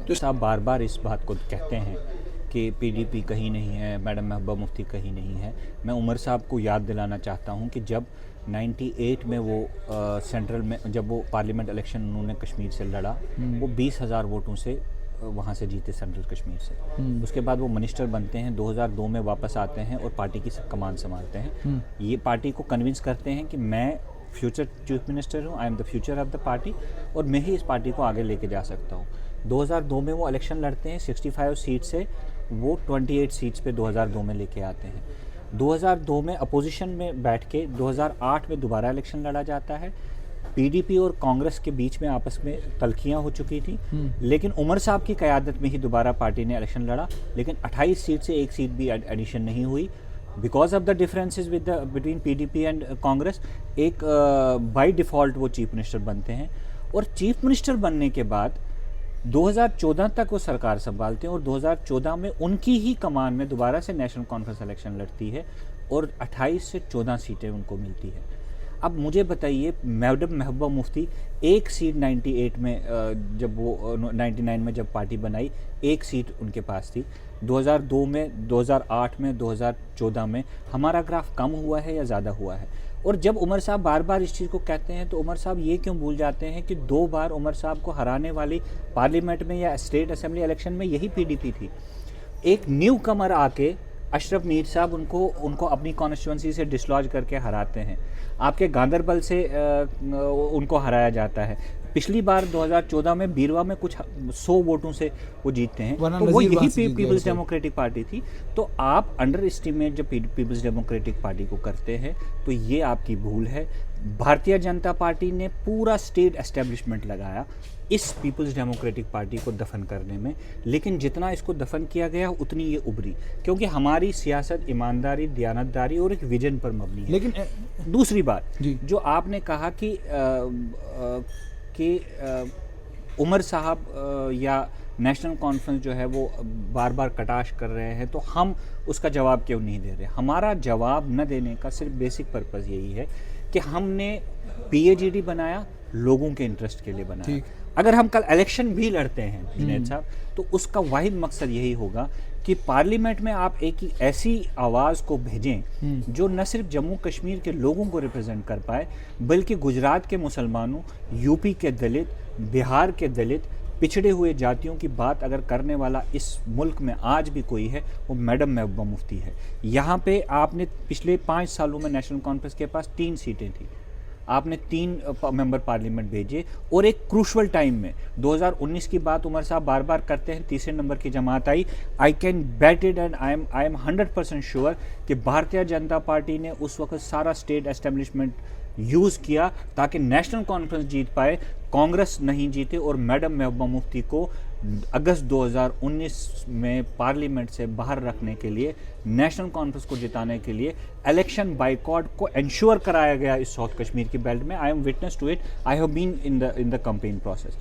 तो साहब बार बार इस बात को कहते हैं कि पीडीपी कहीं नहीं है, मैडम महबूबा मुफ्ती कहीं नहीं है। मैं उमर साहब को याद दिलाना चाहता हूं कि जब 98 में वो सेंट्रल में जब वो पार्लियामेंट इलेक्शन उन्होंने कश्मीर से लड़ा, वो 20,000 वोटों से वहाँ से जीते सेंट्रल कश्मीर से। उसके बाद वो मिनिस्टर बनते हैं, 2002 में वापस आते हैं और पार्टी की कमान संभालते हैं। ये पार्टी को कन्विंस करते हैं कि मैं फ्यूचर चीफ मिनिस्टर हूँ, I am the future of the party और मैं ही इस पार्टी को आगे लेके जा सकता हूँ। 2002 में वो इलेक्शन लड़ते हैं, 65 सीट से वो 28 सीट्स पे 2002 में लेके आते हैं। 2002 में अपोजिशन में बैठ के 2008 में दोबारा इलेक्शन लड़ा जाता है। पीडीपी और कांग्रेस के बीच में आपस में तल्खियां हो चुकी थी, लेकिन उमर साहब की क़यादत में ही दोबारा पार्टी ने इलेक्शन लड़ा, लेकिन 28 सीट से एक सीट भी एडिशन नहीं हुई because of the differences with between PDP and Congress. एक बाय डिफ़ॉल्ट वो चीफ मिनिस्टर बनते हैं और चीफ मिनिस्टर बनने के बाद 2014 तक वो सरकार संभालते हैं और 2014 में उनकी ही कमान में दोबारा से नेशनल कॉन्फ्रेंस इलेक्शन लड़ती है और 28 से 14 सीटें उनको मिलती है। अब मुझे बताइए, मैडम महबूबा मुफ्ती एक सीट 98 में जब वो 99 में जब पार्टी बनाई, एक सीट उनके पास थी। 2002 में, 2008 में, 2014 में हमारा ग्राफ कम हुआ है या ज़्यादा हुआ है? और जब उमर साहब बार बार इस चीज़ को कहते हैं तो उमर साहब ये क्यों भूल जाते हैं कि 2 बार उमर साहब को हराने वाली पार्लियामेंट में या स्टेट असेंबली इलेक्शन में यही पीडीपी थी। एक न्यू कमर आके अशरफ मीर साहब उनको अपनी कॉन्स्टिट्यूंसी से डिसलॉज करके हराते हैं। आपके गांदरबल से उनको हराया जाता है। पिछली बार 2014 में बीरवा में कुछ 100 वोटों से वो जीतते हैं, तो वो यही पीपल्स डेमोक्रेटिक पार्टी थी। तो आप अंडर एस्टिमेट जब पीपल्स डेमोक्रेटिक पार्टी को करते हैं तो ये आपकी भूल है। भारतीय जनता पार्टी ने पूरा स्टेट एस्टेब्लिशमेंट लगाया इस पीपल्स डेमोक्रेटिक पार्टी को दफन करने में, लेकिन जितना इसको दफन किया गया उतनी ये उभरी, क्योंकि हमारी सियासत ईमानदारी, दयानतदारी और एक विजन पर मबनी है। लेकिन दूसरी बात जो आपने कहा कि उमर साहब या नेशनल कॉन्फ्रेंस जो है वो बार बार कटाश कर रहे हैं, तो हम उसका जवाब क्यों नहीं दे रहे? हमारा जवाब न देने का सिर्फ बेसिक पर्पज़ यही है कि हमने पीएजीडी बनाया लोगों के इंटरेस्ट के लिए बनाया। अगर हम कल इलेक्शन भी लड़ते हैं जुनैद साहब, तो उसका वाहिद मकसद यही होगा कि पार्लियामेंट में आप एक ऐसी आवाज़ को भेजें जो न सिर्फ जम्मू कश्मीर के लोगों को रिप्रेजेंट कर पाए, बल्कि गुजरात के मुसलमानों, यूपी के दलित, बिहार के दलित, पिछड़े हुए जातियों की बात अगर करने वाला इस मुल्क में आज भी कोई है, वो मैडम महबूबा मुफ्ती है। यहाँ पे आपने पिछले 5 सालों में नेशनल कॉन्फ्रेंस के पास 3 सीटें थी, आपने 3 मेंबर पार्लियामेंट भेजे और एक क्रूशल टाइम में 2019 की बात उमर साहब बार बार करते हैं, तीसरे नंबर की जमात आई। I can bet it and I am 100% sure कि भारतीय जनता पार्टी ने उस वक्त सारा स्टेट एस्टेब्लिशमेंट यूज़ किया ताकि नेशनल कॉन्फ्रेंस जीत पाए, कांग्रेस नहीं जीते और मैडम महबूबा मुफ्ती को अगस्त 2019 में पार्लियामेंट से बाहर रखने के लिए, नेशनल कॉन्फ्रेंस को जिताने के लिए इलेक्शन बाइकॉट को इंश्योर कराया गया इस साउथ कश्मीर की बेल्ट में। I am witness to it, I have been in the campaign process.